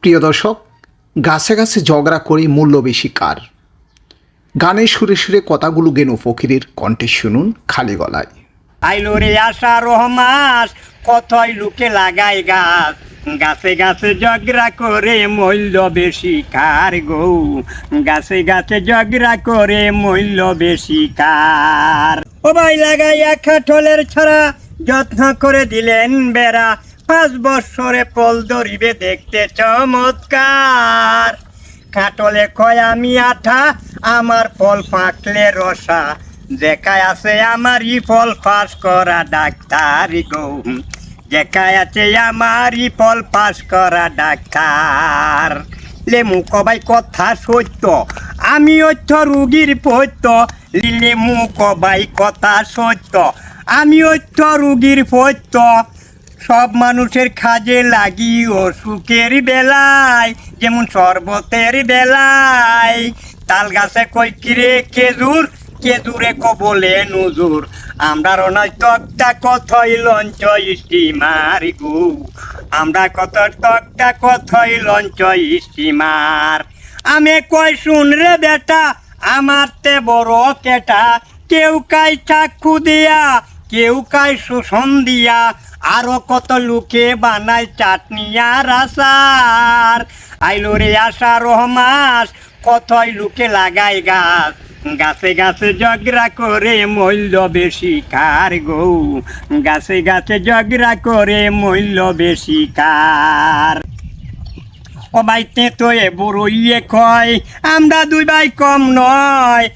প্রিয় দর্শক, গাছে গাছে ঝগড়া করে মূল্য বেশি কার। গানের সুরে সুরে কথাগুলো গেনু ফকিরের কণ্ঠে শুনুন খালি গলায়। আইলো রে আশার রহমাস, কতই লোকে লাগাই গাছ, গাছে গাছে ঝগড়া করে মূল্য বেশি কার গো, গাছে গাছে ঝগড়া করে মূল্য বেশি কার। ও ভাই লাগাইয়া কাঠলের ছড়া, যত্ন করে দিলেন বেড়া, 5 বছরে ফল ধরিবে দেখতে চমৎকার। কাটলে কয় আমি আঠা, আমার ফল পাকলে রসা, যেকায় আছে আমারই ফল পাস করা ডাক্তার গো, যেকায় আছে আমারই ফল পাস করা ডাক্তার। লেমু কবাই কথা সত্য, আমি অর্থ রুগীর পৈত্য, লেমু কবাই কথা সত্য, আমি অর্থ রুগীর পৈত্য। সব মানুষের কাজে লাগি অসুখের বেলায়, যেমন শরবতের বেলায়। তাল গাছে কই কিরে খেজুর, খেজুরে বলে নুজুর, আমরা রনাই তকটা কথই লঞ্চ স্টিমার গু, আমরা কত তকটা কথই লঞ্চ স্টিমার। আমি কই শুন রে বেটা, আমার তে বড় কেটা, কেউ কাই চাক্ষু দিয়া, কেউ কাই শোষণ দিয়া, আরো কত লোকে বানায় চাটনি আর আচার। আইলো রে আশার রহমাস, কতই লোকে লাগাই গাছ, গাছে গাছে ঝগড়া করে মূল্য বেশি কার গো, গাছে গাছে ঝগড়া করে মূল্য বেশি কার। ও ভাই তো এ বড়ইয়ে কয়, আমরা 2 ভাই কম নয়,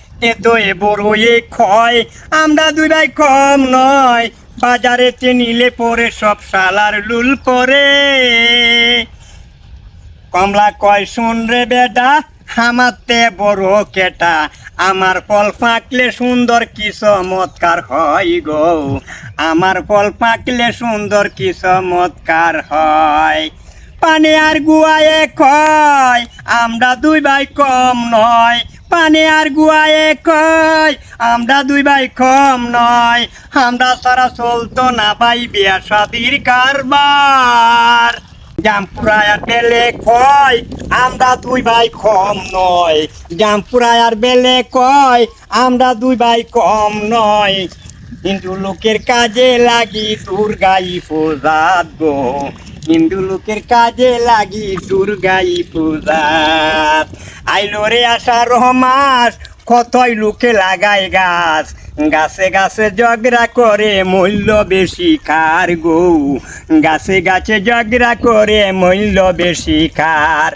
তো এ বড়ইয়ে কয়, আমরা 2 ভাই কম নয়, বাজারেতে নিলে পরে সব সালার লুল পরে। কমলা কয় শুন রে বেটা, আমার তে বড় কেটা, আমার ফল পাকলে সুন্দর কি চমৎকার হয় গো, আমার ফল পাকলে সুন্দর কি চমৎকার হয়। পানে আর গুয়ায়ে কয়, আমরা 2 ভাই কম নয়, পানে আর গুয়ায়ে কয়, আমরা 2 ভাই কম নয়, আমরা সারা চলতো না ভাই বিয়া শাদির কারবার। জামপুরায়ার বেলে কয়, আমরা 2 ভাই কম নয়, জামপুরায়ার বেলে কয়, আমরা 2 ভাই কম নয়। হিন্দু লোকের কাজে লাগি দুর্গাই পূজাত গো, হিন্দু লোকের কাজে লাগি দুর্গাই পূজাত। আইলো রে আশার রহমাস, কতই লোকে লাগাই গাছ, গাছে গাছে ঝগড়া করে মূল্য বেশি কার গো, গাছে গাছে ঝগড়া করে মূল্য বেশি কার।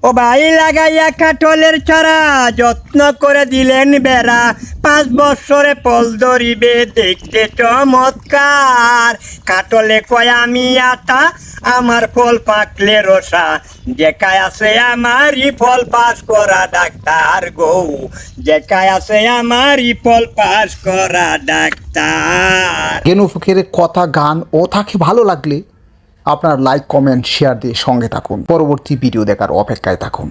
ও ভাই লাগাইয়া কাঠলের ছড়া, যত্ন করে দিলেন বেড়া, 5 বছরে ফল ধরিবে দেখতে চমৎকার। কাটলে কয় আমি আটা, আমার ফল পাকলে রসা, যেকায় আছে আমারই ফল পাস করা ডাক্তার গো, যেকায় আছে আমারই ফল পাস করা ডাক্তার। গেনু ফকিরের কথা, গান ও তাকে ভালো লাগলে আপনার লাইক, কমেন্ট, শেয়ার দিয়ে সঙ্গে থাকুন। পরবর্তী ভিডিও দেখার অপেক্ষায় থাকুন।